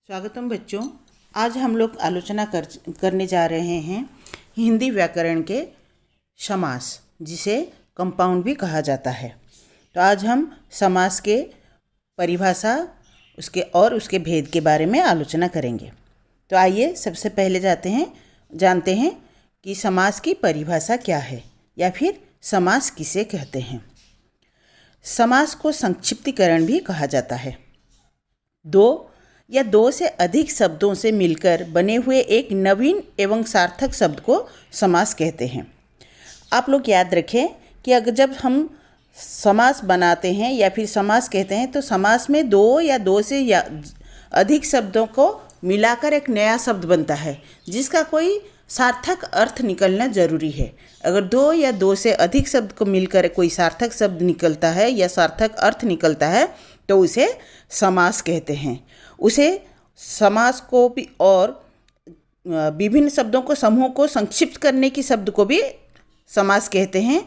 स्वागतम बच्चों। आज हम लोग आलोचना करने जा रहे हैं हिंदी व्याकरण के समास, जिसे कंपाउंड भी कहा जाता है। तो आज हम समास के परिभाषा उसके भेद के बारे में आलोचना करेंगे। तो आइए सबसे पहले जानते हैं कि समास की परिभाषा क्या है या फिर समास किसे कहते हैं। समास को संक्षिप्तीकरण भी कहा जाता है। दो या दो से अधिक शब्दों से मिलकर बने हुए एक नवीन एवं सार्थक शब्द को समास कहते हैं। आप लोग याद रखें कि अगर जब हम समास बनाते हैं या फिर समास कहते हैं तो समास में दो या दो से या अधिक शब्दों को मिलाकर एक नया शब्द बनता है, जिसका कोई सार्थक अर्थ निकलना जरूरी है। अगर दो या दो से अधिक शब्द को मिलकर कोई सार्थक शब्द निकलता है या सार्थक अर्थ निकलता है तो उसे समास कहते हैं। उसे समास को भी और विभिन्न शब्दों को समूह को संक्षिप्त करने की शब्द को भी समास कहते हैं।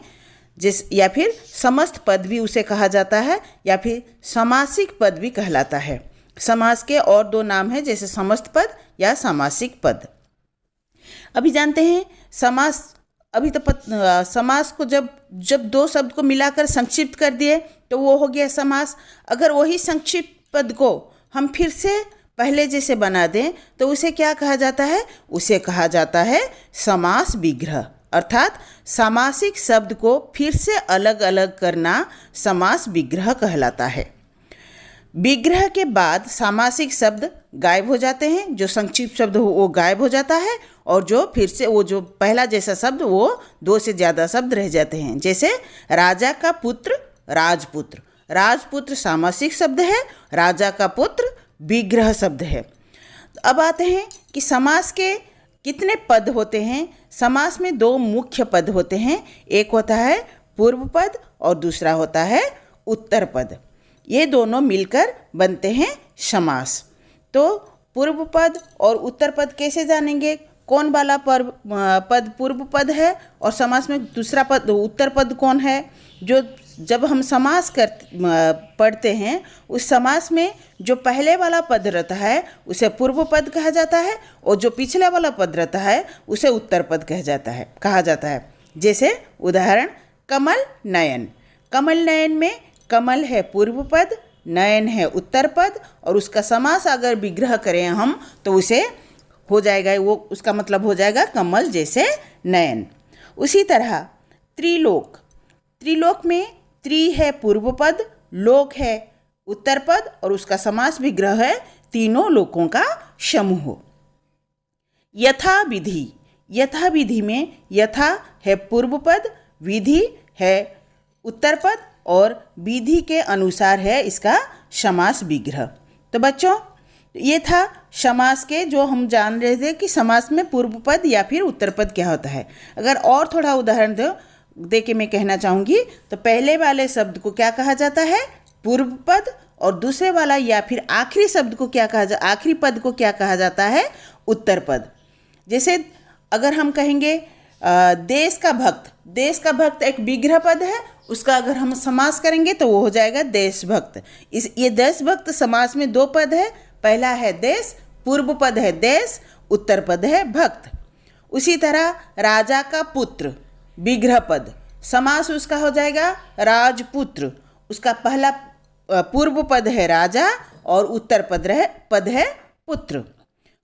या फिर समस्त पद भी उसे कहा जाता है या फिर समासिक पद भी कहलाता है। समास के और दो नाम हैं, जैसे समस्त पद या सामासिक पद। अभी जानते हैं समास। समास को जब दो शब्द को मिलाकर संक्षिप्त कर दिए तो वो हो गया समास। अगर वही संक्षिप्त पद को हम फिर से पहले जैसे बना दें तो उसे क्या कहा जाता है? उसे कहा जाता है समास विग्रह। अर्थात सामासिक शब्द को फिर से अलग अलग करना समास विग्रह कहलाता है। विग्रह के बाद सामासिक शब्द गायब हो जाते हैं। जो संक्षिप्त शब्द हो वो गायब हो जाता है और जो पहला जैसा शब्द वो दो से ज़्यादा शब्द रह जाते हैं। जैसे राजा का पुत्र राजपुत्र। राजपुत्र सामासिक शब्द है, राजा का पुत्र विग्रह शब्द है। अब आते हैं कि समास के कितने पद होते हैं। समास में दो मुख्य पद होते हैं। एक होता है पूर्व पद और दूसरा होता है उत्तर पद। ये दोनों मिलकर बनते हैं समास। तो पूर्व पद और उत्तर पद कैसे जानेंगे? कौन वाला पद पूर्व पद है और समास में दूसरा पद उत्तर पद कौन है? जब हम समास पढ़ते हैं उस समास में जो पहले वाला पद रहता है उसे पूर्व पद कहा जाता है और जो पिछले वाला पद रहता है उसे उत्तर पद कहा जाता है। जैसे उदाहरण कमल नयन। कमल नयन में कमल है पूर्व पद, नयन है उत्तर पद और उसका समास अगर विग्रह करें हम तो उसे हो जाएगा, वो उसका मतलब हो जाएगा कमल जैसे नयन। उसी तरह त्रिलोक। त्रिलोक में त्रि है पूर्व पद, लोक है उत्तर पद और उसका समास विग्रह है तीनों लोकों का समूह। यथा विधि। यथा विधि में यथा है पूर्व पद, विधि है उत्तर पद और विधि के अनुसार है इसका समास विग्रह। तो बच्चों ये था समास के जो हम जान रहे थे कि समास में पूर्व पद या फिर उत्तर पद क्या होता है। अगर और थोड़ा उदाहरण दे के मैं कहना चाहूँगी तो पहले वाले शब्द को क्या कहा जाता है? पूर्व पद। और दूसरे वाला या फिर आखिरी शब्द को आखिरी पद को क्या कहा जाता है? उत्तर पद। जैसे अगर हम कहेंगे देश का भक्त। देश का भक्त एक विग्रह पद है, उसका अगर हम समास करेंगे तो वो हो जाएगा देशभक्त। ये देशभक्त समास में दो पद है। पहला है देश, पूर्व पद है देश, उत्तर पद है भक्त। उसी तरह राजा का पुत्र विग्रह पद, समास उसका हो जाएगा राजपुत्र। उसका पहला पूर्व पद है राजा और उत्तर पद है पुत्र।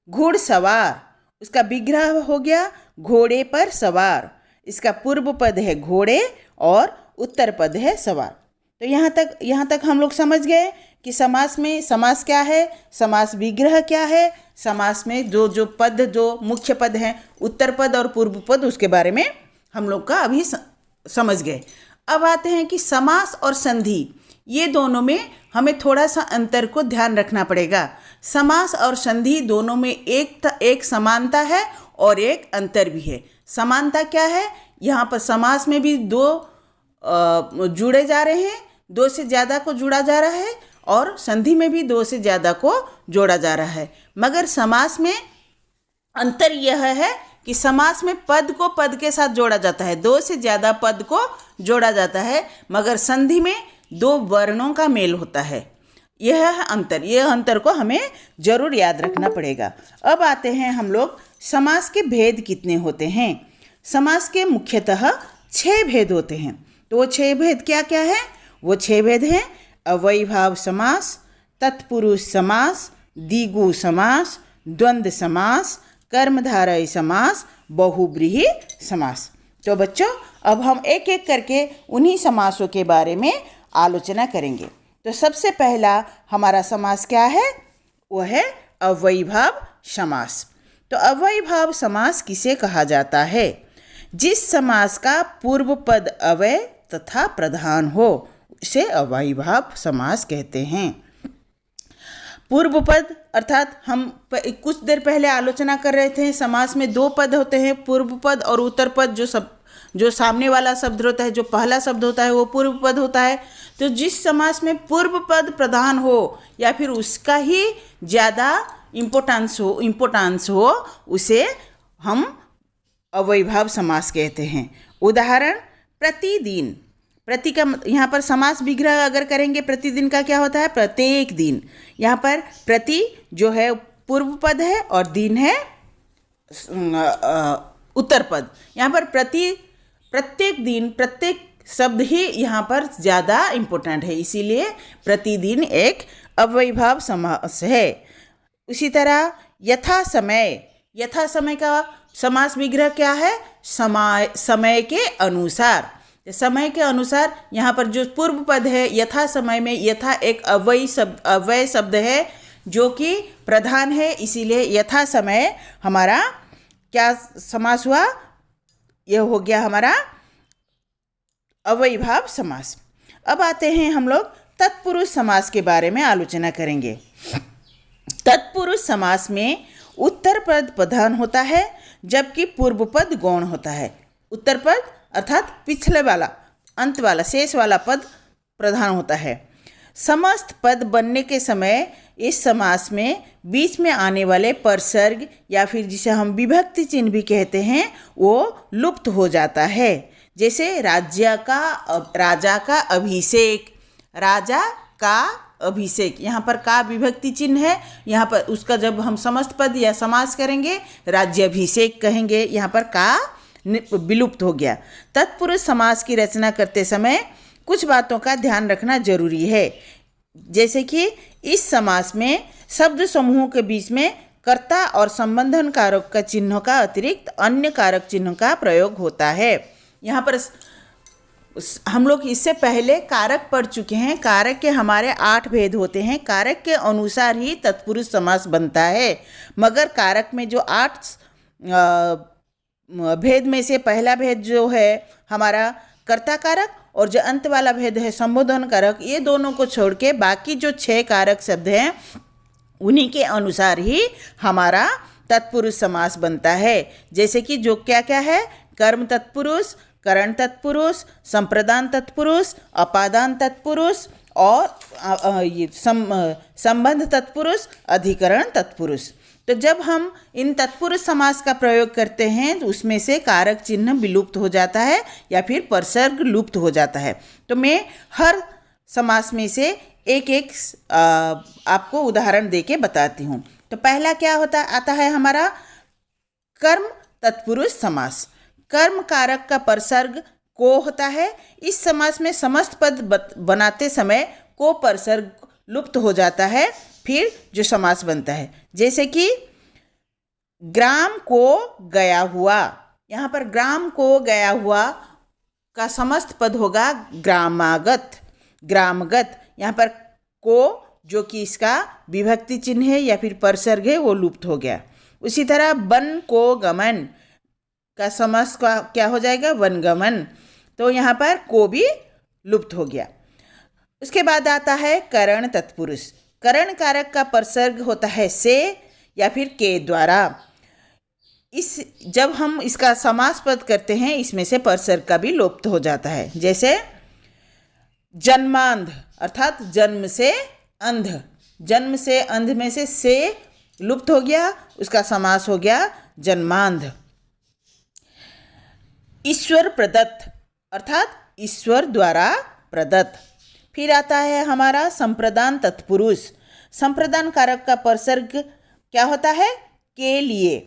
घुड़सवार, उसका विग्रह हो गया घोड़े पर सवार। इसका पूर्व पद है घोड़े और उत्तर पद है सवार। तो यहाँ तक हम लोग समझ गए कि समास में समास क्या है, समास विग्रह क्या है, समास में जो मुख्य पद हैं उत्तर पद और पूर्व पद, उसके बारे में हम लोग का अभी समझ गए। अब आते हैं कि समास और संधि, ये दोनों में हमें थोड़ा सा अंतर को ध्यान रखना पड़ेगा। समास और संधि दोनों में एक समानता है और एक अंतर भी है। समानता क्या है? यहाँ पर समास में भी दो जुड़े जा रहे हैं, दो से ज़्यादा को जुड़ा जा रहा है और संधि में भी दो से ज़्यादा को जोड़ा जा रहा है। मगर समास में अंतर यह है कि समास में पद को पद के साथ जोड़ा जाता है, दो से ज़्यादा पद को जोड़ा जाता है, मगर संधि में दो वर्णों का मेल होता है। यह अंतर को हमें जरूर याद रखना पड़ेगा। अब आते हैं हम लोग समास के भेद कितने होते हैं। समास के मुख्यतः 6 भेद होते हैं। तो वो 6 भेद क्या क्या है? वो 6 भेद हैं अव्ययीभाव समास, तत्पुरुष समास, द्विगु समास, द्वंद्व समास, कर्मधारय समास, बहुब्रीहि समास। तो बच्चों अब हम एक एक करके उन्हीं समासों के बारे में आलोचना करेंगे। तो सबसे पहला हमारा समास क्या है? वो है अव्ययीभाव समास। तो अव्ययीभाव समास किसे कहा जाता है? जिस समास का पूर्व पद अव्यय तथा प्रधान हो उसे अव्ययीभाव समास कहते हैं। पूर्व पद अर्थात हम कुछ देर पहले आलोचना कर रहे थे, समास में 2 पद होते हैं, पूर्व पद और उत्तर पद। जो सामने वाला शब्द होता है, जो पहला शब्द होता है वो पूर्व पद होता है। तो जिस समास में पूर्व पद प्रधान हो या फिर उसका ही ज़्यादा इम्पोर्टेंस हो उसे हम अव्ययीभाव समास कहते हैं। उदाहरण प्रतिदिन। प्रति का यहाँ पर समास विग्रह अगर करेंगे, प्रतिदिन का क्या होता है? प्रत्येक दिन। यहाँ पर प्रति जो है पूर्व पद है और दिन है उत्तर पद। यहाँ पर प्रत्येक दिन, प्रत्येक शब्द ही यहाँ पर ज़्यादा इम्पोर्टेंट है, इसीलिए प्रतिदिन एक अव्ययीभाव समास है। उसी तरह यथा समय का समास विग्रह क्या है? समय के अनुसार। समय के अनुसार यहाँ पर जो पूर्व पद है यथा समय में, यथा एक अव्यय शब्द है जो कि प्रधान है, इसीलिए यथा समय हमारा क्या समास हुआ? यह हो गया हमारा अव्ययीभाव समास। अब आते हैं हम लोग तत्पुरुष समास के बारे में आलोचना करेंगे। तत्पुरुष समास में उत्तर पद प्रधान होता है जबकि पूर्व पद गौण होता है। उत्तर पद अर्थात पिछले वाला, अंत वाला, शेष वाला पद प्रधान होता है। समस्त पद बनने के समय इस समास में बीच में आने वाले परसर्ग या फिर जिसे हम विभक्ति चिन्ह भी कहते हैं वो लुप्त हो जाता है। जैसे राजा का अभिषेक, राजा का अभिषेक, यहाँ पर का विभक्ति चिन्ह है, यहाँ पर उसका जब हम समस्त पद या समास करेंगे राज्याभिषेक कहेंगे, यहाँ पर का विलुप्त हो गया। तत्पुरुष समास की रचना करते समय कुछ बातों का ध्यान रखना जरूरी है। जैसे कि इस समास में शब्द समूहों के बीच में कर्ता और संबंधन कारक का चिन्हों का अतिरिक्त अन्य कारक चिन्हों का प्रयोग होता है। यहाँ पर हम लोग इससे पहले कारक पढ़ चुके हैं। कारक के हमारे 8 भेद होते हैं। कारक के अनुसार ही तत्पुरुष समास बनता है, मगर कारक में जो 8 भेद में से पहला भेद जो है हमारा कर्ता कारक और जो अंत वाला भेद है संबोधन कारक, ये दोनों को छोड़ के बाकी जो 6 कारक शब्द हैं उन्हीं के अनुसार ही हमारा तत्पुरुष समास बनता है। जैसे कि जो क्या क्या है? कर्म तत्पुरुष, करण तत्पुरुष, संप्रदान तत्पुरुष, अपादान तत्पुरुष और संबंध तत्पुरुष, अधिकरण तत्पुरुष। तो जब हम इन तत्पुरुष समास का प्रयोग करते हैं तो उसमें से कारक चिन्ह विलुप्त हो जाता है या फिर परसर्ग लुप्त हो जाता है। तो मैं हर समास में से एक एक आपको उदाहरण देके बताती हूँ। तो पहला क्या आता है हमारा कर्म तत्पुरुष समास। कर्म कारक का परसर्ग को होता है। इस समास में समस्त पद बनाते समय को परसर्ग लुप्त हो जाता है, फिर जो समास बनता है। जैसे कि ग्राम को गया हुआ, यहाँ पर ग्राम को गया हुआ का समस्त पद होगा ग्रामागत, ग्रामगत। यहाँ पर को जो कि इसका विभक्ति चिन्ह है या फिर परसर्ग है वो लुप्त हो गया। उसी तरह वन को गमन का समास का क्या हो जाएगा? वनगमन। तो यहाँ पर को भी लुप्त हो गया। उसके बाद आता है करण तत्पुरुष। करण कारक का परसर्ग होता है से या फिर के द्वारा। जब हम इसका समास पद करते हैं इसमें से परसर्ग का भी लुप्त हो जाता है। जैसे जन्मांध अर्थात जन्म से अंध, जन्म से अंध में से लुप्त हो गया, उसका समास हो गया जन्मांध। ईश्वर प्रदत्त अर्थात ईश्वर द्वारा प्रदत्त। फिर आता है हमारा संप्रदान तत्पुरुष। संप्रदान कारक का परसर्ग क्या होता है? के लिए।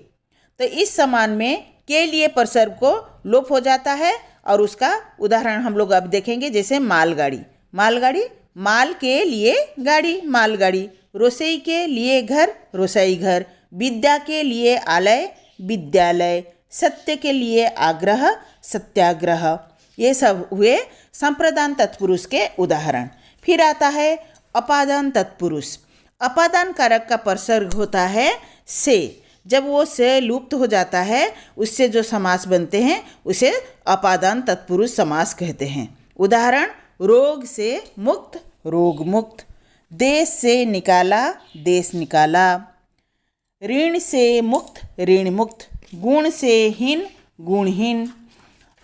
तो इस समान में के लिए परसर्ग को लोप हो जाता है और उसका उदाहरण हम लोग अब देखेंगे, जैसे मालगाड़ी। मालगाड़ी, माल के लिए गाड़ी, मालगाड़ी। रोसई के लिए घर, रोसई घर। विद्या के लिए आलय, विद्यालय। सत्य के लिए आग्रह, सत्याग्रह। ये सब हुए संप्रदान तत्पुरुष के उदाहरण। फिर आता है अपादान तत्पुरुष। अपादान कारक का परसर्ग होता है से। जब वो से लुप्त हो जाता है, उससे जो समास बनते हैं उसे अपादान तत्पुरुष समास कहते हैं। उदाहरण, रोग से मुक्त, रोग मुक्त। देश से निकाला, देश निकाला। ऋण से मुक्त, ऋण मुक्त। गुण से हीन, गुणहीन।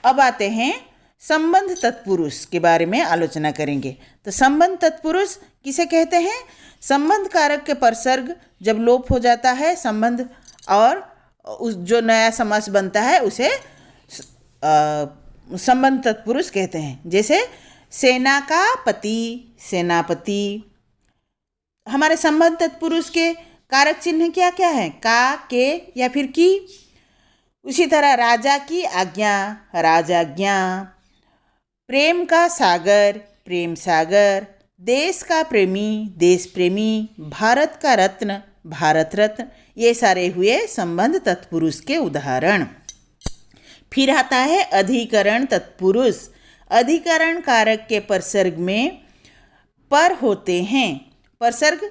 अब आते हैं संबंध तत्पुरुष के बारे में आलोचना करेंगे। तो संबंध तत्पुरुष किसे कहते हैं? संबंध कारक के परसर्ग जब लोप हो जाता है संबंध, और उस जो नया समास बनता है उसे संबंध तत्पुरुष कहते हैं। जैसे सेना का पति, सेनापति। हमारे संबंध तत्पुरुष के कारक चिन्ह क्या क्या है? का, के या फिर की। उसी तरह राजा की आज्ञा, राजाज्ञा। प्रेम का सागर, प्रेम सागर। देश का प्रेमी, देश प्रेमी। भारत का रत्न, भारत रत्न। ये सारे हुए संबंध तत्पुरुष के उदाहरण। फिर आता है अधिकरण तत्पुरुष। अधिकरण कारक के परसर्ग में पर होते हैं। परसर्ग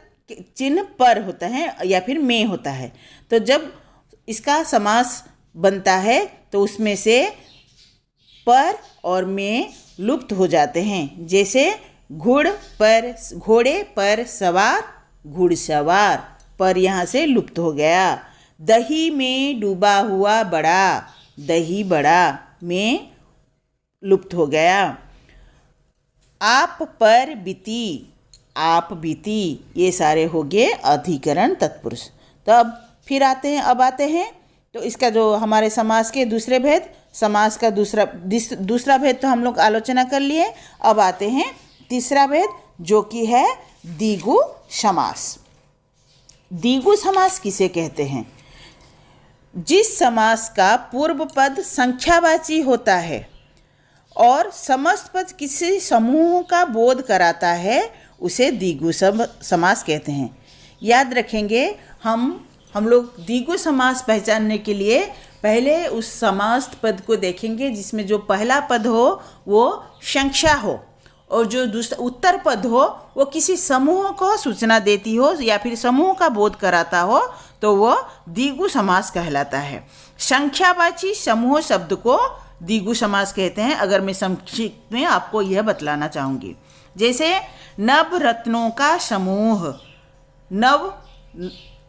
चिन्ह पर होता है या फिर में होता है। तो जब इसका समास बनता है तो उसमें से पर और में लुप्त हो जाते हैं। जैसे घुड़ पर, घोड़े पर सवार, घुड़सवार। पर यहाँ से लुप्त हो गया। दही में डूबा हुआ बड़ा, दही बड़ा। में लुप्त हो गया। आप पर बीती, आप बीती। ये सारे हो गए अधिकरण तत्पुरुष। तो अब फिर आते हैं तो इसका जो हमारे समास के दूसरे भेद, समास का दूसरा भेद तो हम लोग आलोचना कर लिए। अब आते हैं तीसरा भेद, जो कि है द्विगु समास। द्विगु समास किसे कहते हैं? जिस समास का पूर्व पद संख्यावाची होता है और समस्त पद किसी समूह का बोध कराता है, उसे द्विगु समास कहते हैं। याद रखेंगे, हम लोग द्विगु समास पहचानने के लिए पहले उस समास पद को देखेंगे जिसमें जो पहला पद हो वो संख्या हो और जो दूसरा उत्तर पद हो वो किसी समूह को सूचना देती हो या फिर समूह का बोध कराता हो, तो वो द्विगु समास कहलाता है। संख्यावाची समूह शब्द को द्विगु समास कहते हैं। अगर मैं संक्षिप्त में आपको यह बतलाना चाहूँगी, जैसे नव रत्नों का समूह। नव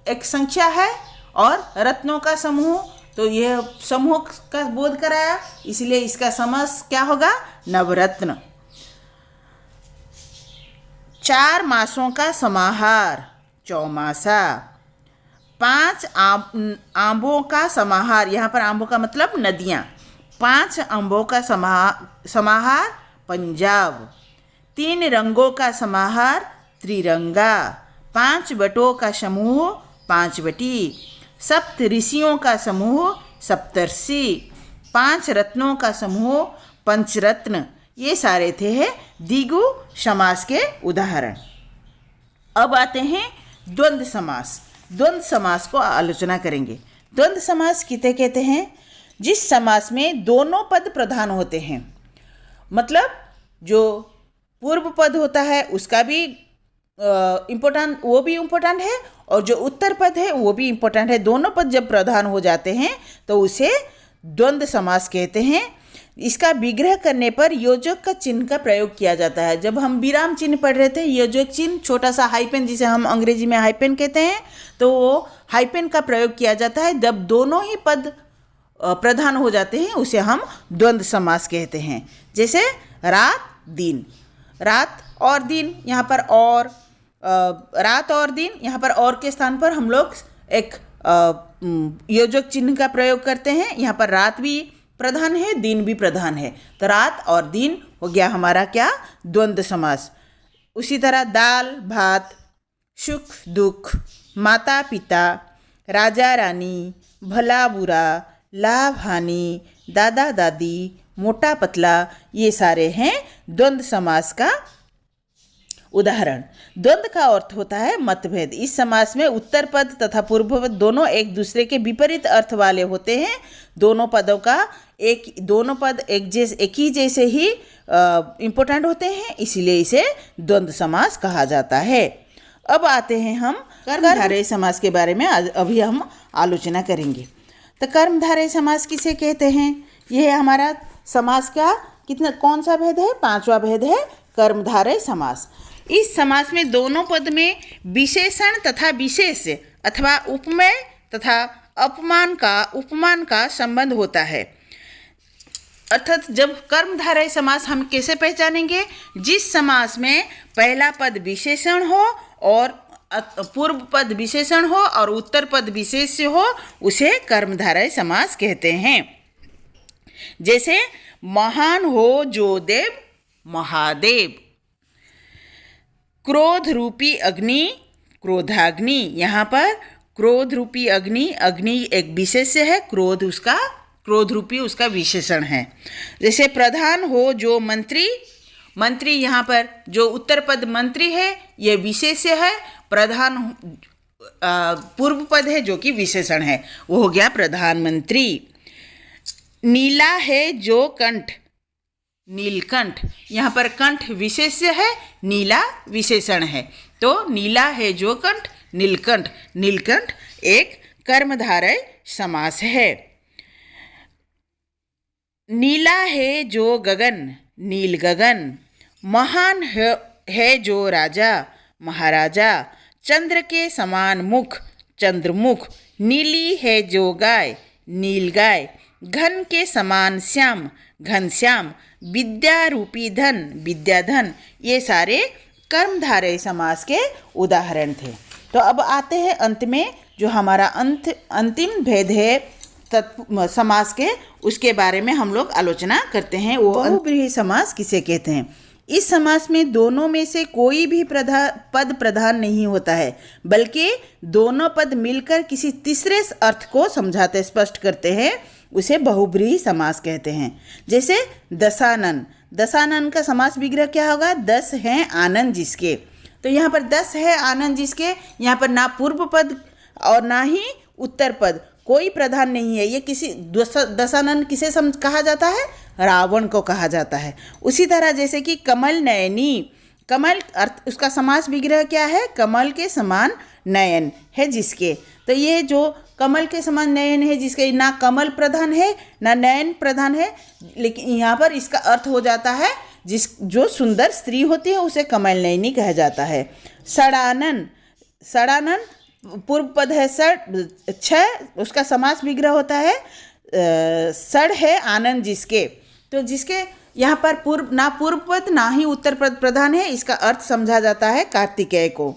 एक संख्या है और रत्नों का समूह, तो यह समूह का बोध कराया, इसलिए इसका समास क्या होगा? नवरत्न। 4 मासों का समाहार, चौमासा। 5 आंबों का समाहार, यहाँ पर आंबों का मतलब नदियाँ। 5 आंबों का समाहार, पंजाब। 3 रंगों का समाहार, त्रिरंगा। 5 बटों का समूह, 5 बटी। 7 ऋषियों का समूह, सप्तर्षि। 5 रत्नों का समूह, पंचरत्न। ये सारे थे द्विगु समास के उदाहरण। अब आते हैं द्वंद्व समास। द्वंद्व समास को आलोचना करेंगे। द्वंद्व समास किसे कहते हैं? जिस समास में दोनों पद प्रधान होते हैं, मतलब जो पूर्व पद होता है उसका भी इम्पोर्टेंट, वो भी इम्पोर्टेंट है, और जो उत्तर पद है वो भी इम्पोर्टेंट है। दोनों पद जब प्रधान हो जाते हैं तो उसे द्वंद्व समास कहते हैं। इसका विग्रह करने पर योजक का चिन्ह का प्रयोग किया जाता है। जब हम विराम चिन्ह पढ़ रहे थे, योजक चिन्ह, छोटा सा हाइपेन, जिसे हम अंग्रेजी में हाइपेन कहते हैं, तो वो हाइपेन का प्रयोग किया जाता है जब दोनों ही पद प्रधान हो जाते हैं, उसे हम द्वंद्व समास कहते हैं। जैसे रात दिन, रात और दिन, यहाँ पर और, रात और दिन, यहाँ पर और के स्थान पर हम लोग एक योजक चिन्ह का प्रयोग करते हैं। यहाँ पर रात भी प्रधान है, दिन भी प्रधान है, तो रात और दिन हो गया हमारा क्या? द्वंद्व समास। उसी तरह दाल भात, सुख दुख, माता पिता, राजा रानी, भला बुरा, लाभ हानि, दादा दादी, मोटा पतला, ये सारे हैं द्वंद्व समास का उदाहरण। द्वंद्व का अर्थ होता है मतभेद। इस समास में उत्तर पद तथा पूर्व पद दोनों एक दूसरे के विपरीत अर्थ वाले होते हैं। दोनों पद एक ही जैसे ही इम्पोर्टेंट होते हैं, इसीलिए इसे द्वंद्व समास कहा जाता है। अब आते हैं हम कर्मधारय समास के बारे में अभी हम आलोचना करेंगे। तो कर्मधारय समास किसे कहते हैं? यह हमारा समास का कौन सा भेद है? 5वां भेद है कर्मधारय समास। इस समास में दोनों पद में विशेषण तथा विशेष अथवा उपमेय तथा उपमान का संबंध होता है। अर्थात जब कर्मधारय समास हम कैसे पहचानेंगे? जिस समास में पहला पद विशेषण हो और पूर्व पद विशेषण हो और उत्तर पद विशेष्य हो, उसे कर्मधारय समास कहते हैं। जैसे महान हो जो देव महादेव, क्रोध रूपी अग्नि क्रोधाग्नि। यहाँ पर क्रोध रूपी अग्नि एक विशेष्य है, क्रोध रूपी उसका विशेषण है। जैसे प्रधान हो जो मंत्री, यहाँ पर जो उत्तर पद मंत्री है ये विशेष्य है, प्रधान पूर्व पद है जो कि विशेषण है, वो हो गया प्रधानमंत्री। नीला है जो कंठ नीलकंठ, यहाँ पर कंठ विशेष्य है, नीला विशेषण है, तो नीला है जो कंठ नीलकंठ एक कर्मधारय समास है। नीला है जो गगन नील गगन, महान है जो राजा महाराजा, चंद्र के समान मुख चंद्रमुख, नीली है जो गाय नील गाय, घन के समान श्याम घनश्याम, विद्या रूपी धन विद्याधन। ये सारे कर्मधारय समास के उदाहरण थे। तो अब आते हैं अंत में जो हमारा अंतिम भेद है समास के, उसके बारे में हम लोग आलोचना करते हैं। वो बहुव्रीहि समास किसे कहते हैं? इस समास में दोनों में से कोई भी पद प्रधान नहीं होता है, बल्कि दोनों पद मिलकर किसी तीसरे अर्थ को समझाते स्पष्ट करते हैं, उसे बहुव्रीहि समास कहते हैं। जैसे दशानन का समास विग्रह क्या होगा? 10 हैं आनंद जिसके। तो यहाँ पर 10 है आनंद जिसके, यहाँ पर ना पूर्व पद और ना ही उत्तर पद, कोई प्रधान नहीं है। ये किसी दशानन किसे कहा जाता है? रावण को कहा जाता है। उसी तरह जैसे कि कमल नयनी, कमल अर्थ उसका समास विग्रह क्या है? कमल के समान नयन है जिसके। तो ये जो कमल के समान नयन है जिसके, ना कमल प्रधान है ना नयन प्रधान है, लेकिन यहाँ पर इसका अर्थ हो जाता है जो सुंदर स्त्री होती है उसे कमल नयनी कहा जाता है। सड़ानन पूर्व पद है छह, उसका समास विग्रह होता है सड़ है आनंद जिसके। तो जिसके यहाँ पर ना पूर्व पद ना ही उत्तर पद प्रधान है, इसका अर्थ समझा जाता है कार्तिकेय को।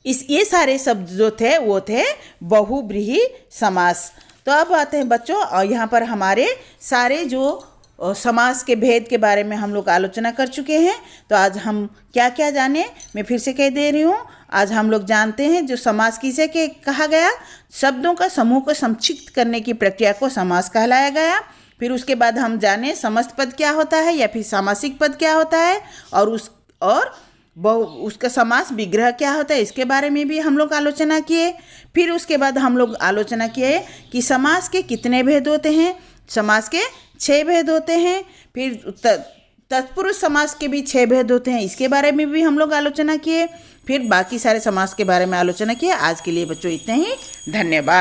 ये सारे शब्द जो थे वो थे बहुव्रीहि समास। तो अब आते हैं बच्चों, और यहाँ पर हमारे सारे जो समास के भेद के बारे में हम लोग आलोचना कर चुके हैं। तो आज हम क्या क्या जाने, मैं फिर से कह दे रही हूँ। आज हम लोग जानते हैं जो समास किसे के कहा गया, शब्दों का समूह को संक्षिप्त करने की प्रक्रिया को समास कहलाया गया। फिर उसके बाद हम जाने समस्त पद क्या होता है या फिर सामासिक पद क्या होता है, और उसका समास विग्रह क्या होता है, इसके बारे में भी हम लोग आलोचना किए। फिर उसके बाद हम लोग आलोचना किए कि समास के कितने भेद होते हैं। समास के 6 भेद होते हैं। फिर तत्पुरुष समास के भी 6 भेद होते हैं, इसके बारे में भी हम लोग आलोचना किए। फिर बाकी सारे समास के बारे में आलोचना किए। आज के लिए बच्चों इतने ही, धन्यवाद।